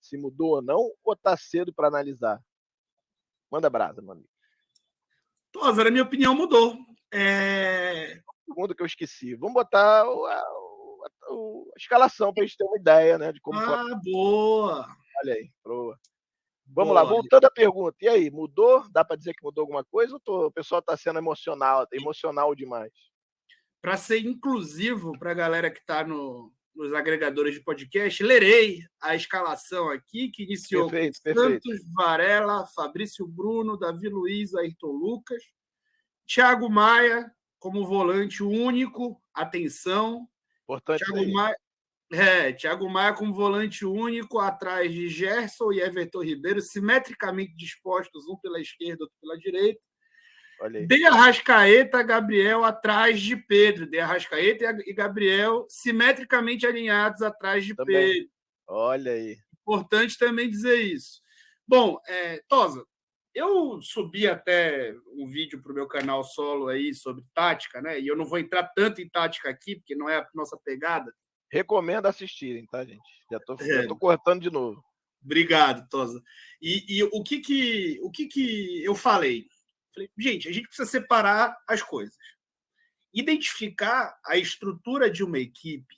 se mudou ou não, ou tá cedo para analisar? Manda brasa, meu amigo. Tosa, na minha opinião, mudou. Segundo que eu esqueci. Vamos botar a escalação para a gente ter uma ideia, né, de como foi. Boa! Olha aí, boa. Vamos Boa. lá, voltando à pergunta. E aí, mudou? Dá para dizer que mudou alguma coisa ou o pessoal está sendo emocional demais? Para ser inclusivo para a galera que está nos agregadores de podcast, lerei a escalação aqui, que iniciou com Santos, Varela, Fabrício Bruno, Davi Luiz, Ayrton Lucas, Thiago Maia como volante único, atenção. Importante Thiago Maia como volante único, atrás de Gerson e Everton Ribeiro, simetricamente dispostos, um pela esquerda, outro pela direita. De Arrascaeta, Gabriel atrás de Pedro. De Arrascaeta e Gabriel simetricamente alinhados atrás de Pedro. Olha aí. Importante também dizer isso. Bom, Tosa, eu subi até um vídeo para o meu canal solo aí sobre tática, né? E eu não vou entrar tanto em tática aqui, porque não é a nossa pegada. Recomendo assistirem, tá, gente? Já tô cortando de novo. Obrigado, Tosa. E o que eu falei? Falei, gente, a gente precisa separar as coisas. Identificar a estrutura de uma equipe,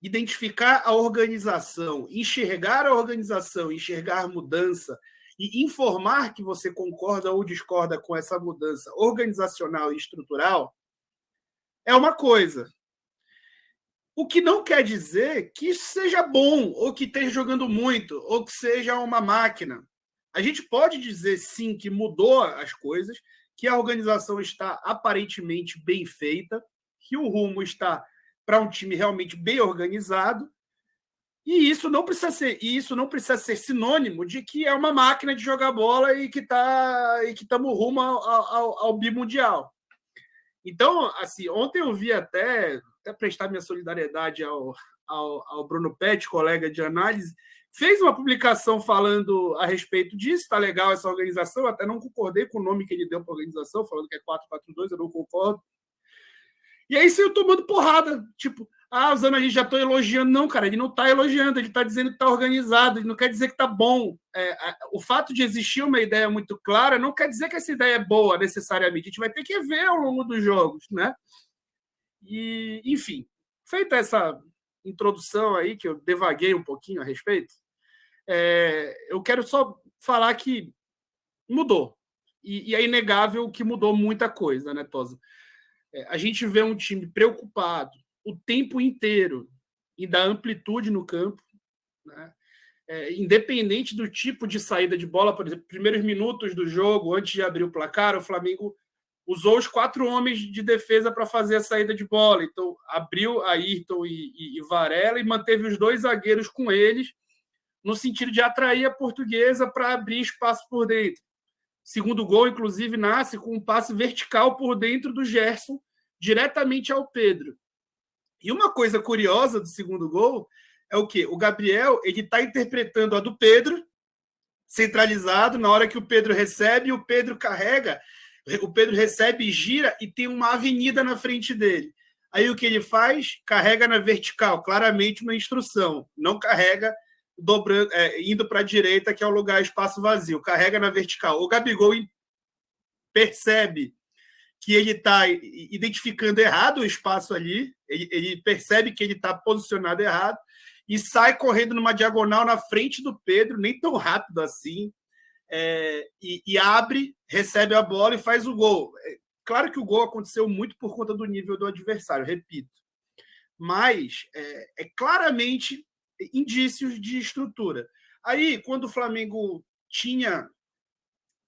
identificar a organização, enxergar a organização, enxergar a mudança e informar que você concorda ou discorda com essa mudança organizacional e estrutural é uma coisa. O que não quer dizer que isso seja bom, ou que esteja jogando muito, ou que seja uma máquina. A gente pode dizer, sim, que mudou as coisas, que a organização está aparentemente bem feita, que o rumo está para um time realmente bem organizado, e isso não precisa ser sinônimo de que é uma máquina de jogar bola e que estamos rumo ao bimundial. Então, assim, ontem eu vi até prestar minha solidariedade ao Bruno Pet, colega de análise, fez uma publicação falando a respeito disso, está legal essa organização, eu até não concordei com o nome que ele deu para a organização, falando que é 4-4-2, eu não concordo. E aí saiu tomando porrada, tipo, os analistas já estão elogiando. Não, cara, ele não está elogiando, ele está dizendo que está organizado, ele não quer dizer que está bom. O fato de existir uma ideia muito clara não quer dizer que essa ideia é boa, necessariamente. A gente vai ter que ver ao longo dos jogos, né? E, enfim, feita essa introdução aí, que eu devaguei um pouquinho a respeito, eu quero só falar que mudou. E é inegável que mudou muita coisa, né, Tosa? A gente vê um time preocupado o tempo inteiro em dar amplitude no campo, né? Independente do tipo de saída de bola, por exemplo, primeiros minutos do jogo, antes de abrir o placar, o Flamengo usou os 4 homens de defesa para fazer a saída de bola. Então, abriu Ayrton e Varela e manteve os 2 zagueiros com eles, no sentido de atrair a Portuguesa para abrir espaço por dentro. Segundo gol, inclusive, nasce com um passe vertical por dentro do Gerson, diretamente ao Pedro. E uma coisa curiosa do segundo gol é o quê? O Gabriel ele está interpretando a do Pedro, centralizado, na hora que o Pedro recebe, o Pedro carrega, o Pedro recebe e gira e tem uma avenida na frente dele. Aí o que ele faz? Carrega na vertical, claramente uma instrução. Não carrega dobrando, indo para a direita, que é o lugar, espaço vazio. Carrega na vertical. O Gabigol percebe que ele está identificando errado o espaço ali, ele percebe que ele está posicionado errado e sai correndo numa diagonal na frente do Pedro, nem tão rápido assim, e abre, recebe a bola e faz o gol. Claro que o gol aconteceu muito por conta do nível do adversário, repito, mas é claramente indícios de estrutura. Aí, quando o Flamengo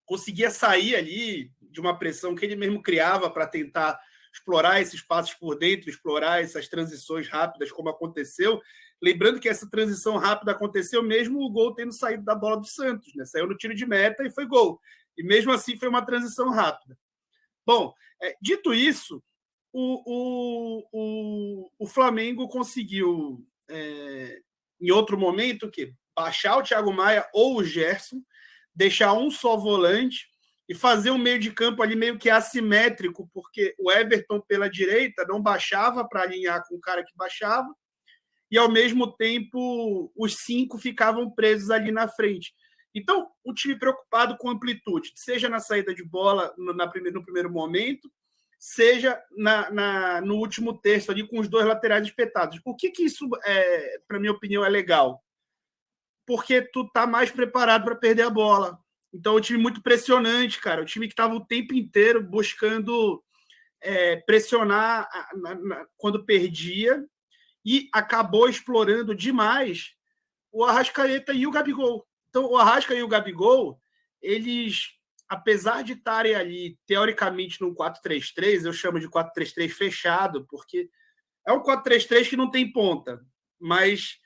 conseguia sair ali de uma pressão que ele mesmo criava para tentar explorar esses passos por dentro, explorar essas transições rápidas, como aconteceu. Lembrando que essa transição rápida aconteceu mesmo o gol tendo saído da bola do Santos, né? Saiu no tiro de meta e foi gol. E mesmo assim foi uma transição rápida. Bom, dito isso, o Flamengo conseguiu, em outro momento, o quê? Baixar o Thiago Maia ou o Gerson, deixar um só volante e fazer um meio de campo ali meio que assimétrico, porque o Everton pela direita não baixava para alinhar com o cara que baixava, e, ao mesmo tempo, os 5 ficavam presos ali na frente. Então, o time preocupado com amplitude, seja na saída de bola no primeiro momento, seja no último terço, ali com os 2 laterais espetados. Por que isso, para minha opinião, é legal? Porque tu tá mais preparado para perder a bola. Então, o time muito pressionante, cara. O time que estava o tempo inteiro buscando pressionar quando perdia e acabou explorando demais o Arrascaeta e o Gabigol. Então, o Arrasca e o Gabigol, eles, apesar de estarem ali, teoricamente, num 4-3-3, eu chamo de 4-3-3 fechado, porque é um 4-3-3 que não tem ponta, mas,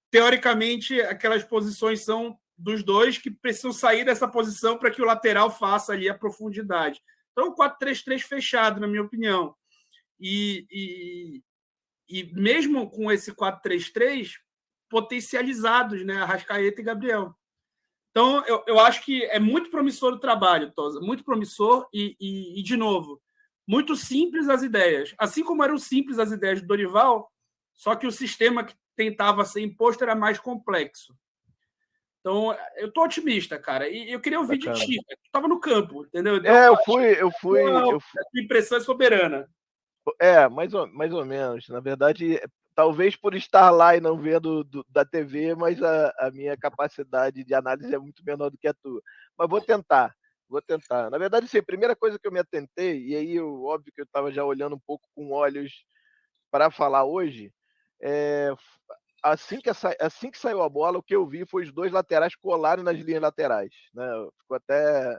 teoricamente, aquelas posições são dos dois que precisam sair dessa posição para que o lateral faça ali a profundidade. Então, um 4-3-3 fechado, na minha opinião. E mesmo com esse 4-3-3, potencializados, né? Arrascaeta e Gabriel. Então, eu acho que é muito promissor o trabalho, Tosa, muito promissor e, de novo, muito simples as ideias. Assim como eram simples as ideias do Dorival, só que o sistema que tentava ser imposto era mais complexo. Então, eu tô otimista, cara. E eu queria ouvir de ti. Tu estava no campo, entendeu? Então, eu fui. A tua impressão é soberana. Mais ou menos. Na verdade, talvez por estar lá e não vendo da TV, mas a minha capacidade de análise é muito menor do que a tua. Mas vou tentar. Na verdade, sim, a primeira coisa que eu me atentei, e aí óbvio que eu estava já olhando um pouco com olhos para falar hoje, assim que saiu a bola, o que eu vi foi os 2 laterais colarem nas linhas laterais. Né? Ficou até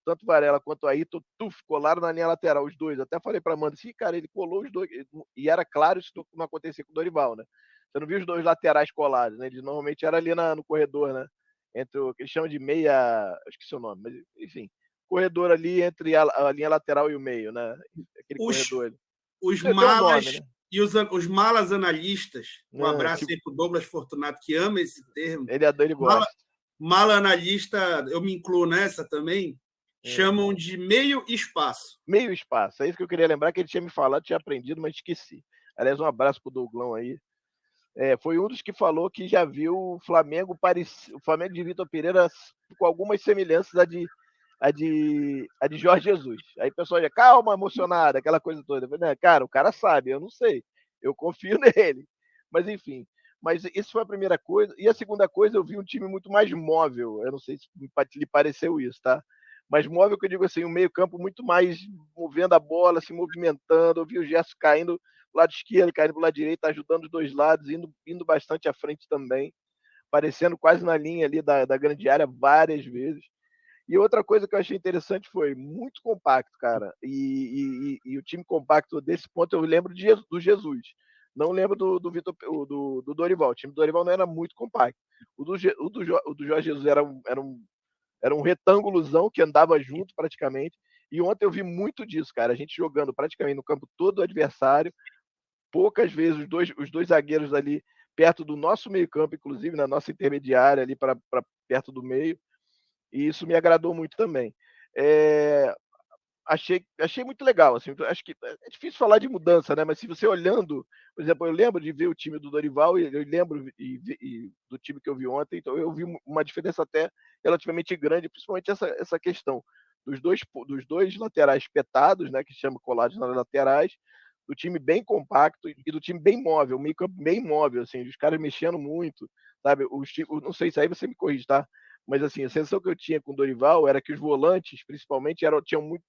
tanto Varela quanto o Ayrton colaram na linha lateral, os 2. Até falei para Amanda assim, cara, ele colou os 2. E era claro isso não acontecia com o Dorival, né? Você não viu os 2 laterais colados, né? Eles normalmente eram ali no corredor, né? Entre o que eles chamam de meia, esqueci o nome, mas enfim, corredor ali entre a linha lateral e o meio, né? Aquele corredor ali. Os malas, nome, né? E os malas analistas, um abraço aí para o Douglas Fortunato, que ama esse termo. Ele gosta. Mala analista, eu me incluo nessa também, chamam de meio espaço. Meio espaço, é isso que eu queria lembrar, que ele tinha me falado, tinha aprendido, mas esqueci. Aliás, um abraço para o Douglão aí. Foi um dos que falou que já viu o Flamengo de Vitor Pereira com algumas semelhanças a de Jorge Jesus. Aí o pessoal já, calma, emocionada, aquela coisa toda. Eu falei, cara, o cara sabe, eu não sei. Eu confio nele. Mas, enfim. Mas isso foi a primeira coisa. E a segunda coisa, eu vi um time muito mais móvel. Eu não sei se lhe pareceu isso, tá? Mas móvel, que eu digo assim, um meio-campo muito mais movendo a bola, se movimentando. Eu vi o Gerson caindo do lado esquerdo, caindo do lado direito, ajudando os 2 lados, indo bastante à frente também, aparecendo quase na linha ali da grande área várias vezes. E outra coisa que eu achei interessante foi muito compacto, cara. E o time compacto desse ponto eu lembro do Jesus. Não lembro do Dorival. O time do Dorival não era muito compacto. O do Jorge Jesus era um retângulozão que andava junto praticamente. E ontem eu vi muito disso, cara. A gente jogando praticamente no campo todo do adversário. Poucas vezes os dois zagueiros ali perto do nosso meio-campo, inclusive na nossa intermediária ali para perto do meio. E isso me agradou muito também. Achei muito legal. Assim, acho que é difícil falar de mudança, né? Mas se você olhando, por exemplo, eu lembro de ver o time do Dorival e eu lembro do time que eu vi ontem, então eu vi uma diferença até relativamente grande, principalmente essa questão dos dois laterais petados, né? Que se chama colados nas laterais, do time bem compacto e do time bem móvel, meio campo bem móvel, assim, os caras mexendo muito, sabe? Não sei se aí você me corrige, tá? Mas assim, a sensação que eu tinha com o Dorival era que os volantes, principalmente, tinham muito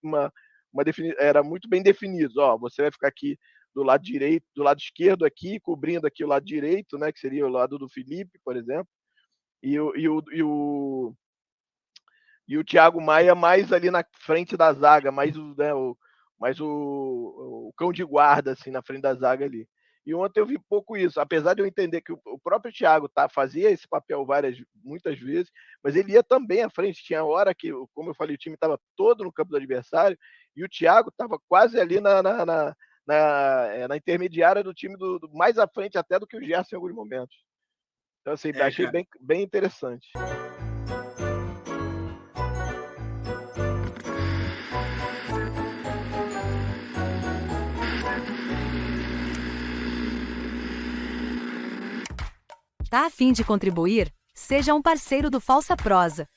era muito bem definidos. Ó, você vai ficar aqui do lado direito, do lado esquerdo aqui, cobrindo aqui o lado direito, né? Que seria o lado do Felipe, por exemplo. E o Thiago Maia mais ali na frente da zaga, mais o cão de guarda, assim, na frente da zaga ali. E ontem eu vi pouco isso, apesar de eu entender que o próprio Thiago fazia esse papel muitas vezes, mas ele ia também à frente. Tinha hora que, como eu falei, o time estava todo no campo do adversário e o Thiago estava quase ali na intermediária do time mais à frente até do que o Gerson em alguns momentos. Então, assim, achei bem interessante. Tá a fim de contribuir? Seja um parceiro do Falsa Prosa.